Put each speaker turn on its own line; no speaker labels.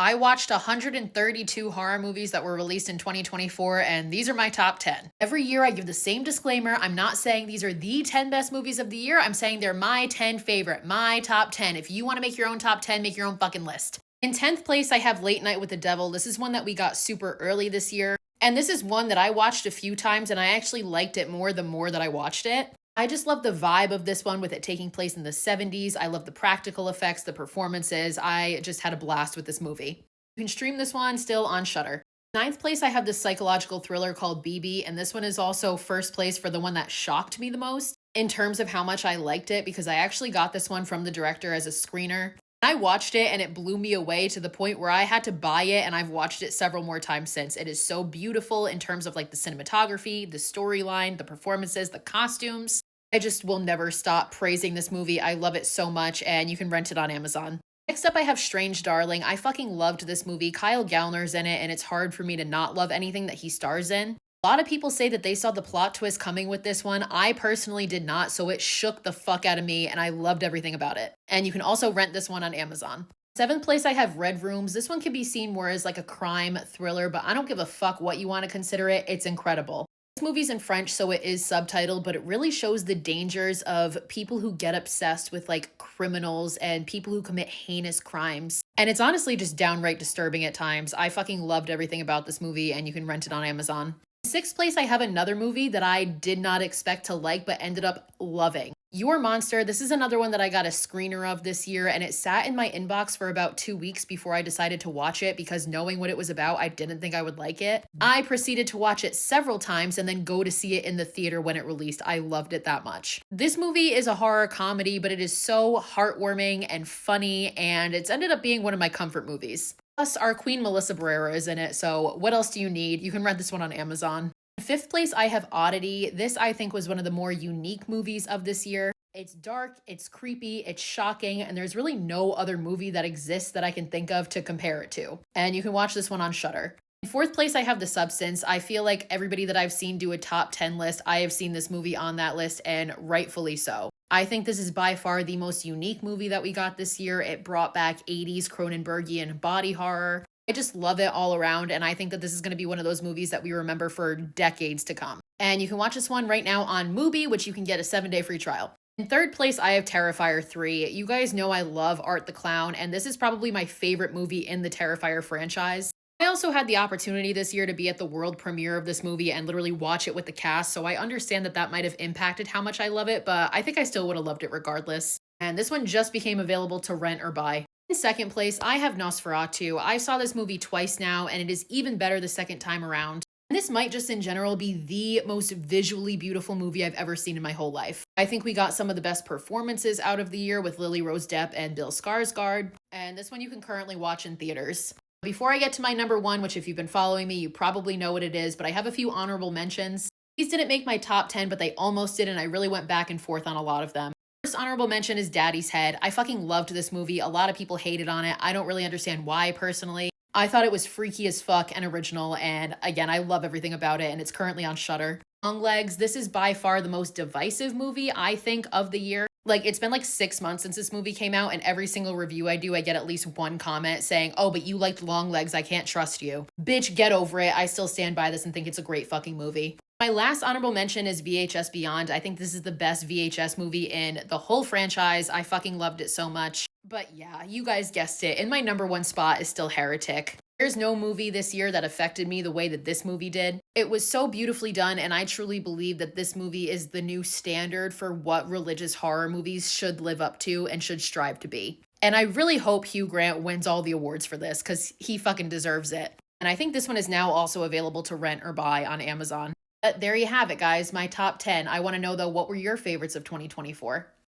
I watched 132 horror movies that were released in 2024, and these are my top 10. Every year, I give the same disclaimer. I'm not saying these are the 10 best movies of the year. I'm saying they're my 10 favorite, my top 10. If you want to make your own top 10, make your own fucking list. In 10th place, I have Late Night with the Devil. This is one that we got super early this year. And this is one that I watched a few times, and I actually liked it more the more that I watched it. I just love the vibe of this one with it taking place in the 70s. I love the practical effects, the performances. I just had a blast with this movie. You can stream this one still on Shudder. Ninth place, I have this psychological thriller called BB, and this one is also first place for the one that shocked me the most in terms of how much I liked it because I actually got this one from the director as a screener. I watched it and it blew me away to the point where I had to buy it, and I've watched it several more times since. It is so beautiful in terms of like the cinematography, the storyline, the performances, the costumes. I just will never stop praising this movie. I love it so much, and you can rent it on Amazon. Next up, I have Strange Darling. I fucking loved this movie. Kyle Gallner's in it, and it's hard for me to not love anything that he stars in. A lot of people say that they saw the plot twist coming with this one. I personally did not, so it shook the fuck out of me, and I loved everything about it. And you can also rent this one on Amazon. Seventh place, I have Red Rooms. This one can be seen more as like a crime thriller, but I don't give a fuck what you want to consider it. It's incredible. This movie's in French, so it is subtitled, but it really shows the dangers of people who get obsessed with like criminals and people who commit heinous crimes. And it's honestly just downright disturbing at times. I fucking loved everything about this movie, and you can rent it on Amazon. In sixth place, I have another movie that I did not expect to like, but ended up loving. Your Monster. This is another one that I got a screener of this year, and it sat in my inbox for about 2 weeks before I decided to watch it because knowing what it was about, I didn't think I would like it. I proceeded to watch it several times and then go to see it in the theater when it released. I loved it that much. This movie is a horror comedy, but it is so heartwarming and funny, and it's ended up being one of my comfort movies. Plus, our Queen Melissa Barrera is in it, so what else do you need? You can rent this one on Amazon. In fifth place, I have Oddity. This, I think, was one of the more unique movies of this year. It's dark, it's creepy, it's shocking, and there's really no other movie that exists that I can think of to compare it to. And you can watch this one on Shudder. In fourth place, I have The Substance. I feel like everybody that I've seen do a top 10 list, I have seen this movie on that list, and rightfully so. I think this is by far the most unique movie that we got this year. It brought back 80s Cronenbergian body horror. I just love it all around, and I think that this is going to be one of those movies that we remember for decades to come. And you can watch this one right now on Mubi, which you can get a 7-day free trial. In third place, I have Terrifier 3. You guys know I love Art the Clown, and this is probably my favorite movie in the Terrifier franchise. I also had the opportunity this year to be at the world premiere of this movie and literally watch it with the cast, so I understand that that might have impacted how much I love it, but I think I still would have loved it regardless. And this one just became available to rent or buy. In second place, I have Nosferatu. I saw this movie twice now, and it is even better the second time around. And this might just in general be the most visually beautiful movie I've ever seen in my whole life. I think we got some of the best performances out of the year with Lily Rose Depp and Bill Skarsgård, and this one you can currently watch in theaters. Before I get to my number one, which if you've been following me, you probably know what it is, but I have a few honorable mentions. These didn't make my top 10, but they almost did, and I really went back and forth on a lot of them. First honorable mention is Daddy's Head. I fucking loved this movie. A lot of people hated on it. I don't really understand why personally. I thought it was freaky as fuck and original, and again, I love everything about it, and it's currently on Shudder. Longlegs, this is by far the most divisive movie, I think, of the year. Like, it's been like 6 months since this movie came out, and every single review I do, I get at least one comment saying, oh, but you liked Longlegs, I can't trust you. Bitch, get over it. I still stand by this and think it's a great fucking movie. My last honorable mention is VHS Beyond. I think this is the best VHS movie in the whole franchise. I fucking loved it so much. But yeah, you guys guessed it. In my number one spot is still Heretic. There's no movie this year that affected me the way that this movie did. It was so beautifully done, and I truly believe that this movie is the new standard for what religious horror movies should live up to and should strive to be. And I really hope Hugh Grant wins all the awards for this, because he fucking deserves it. And I think this one is now also available to rent or buy on Amazon. But there you have it, guys, my top 10. I want to know, though, what were your favorites of 2024?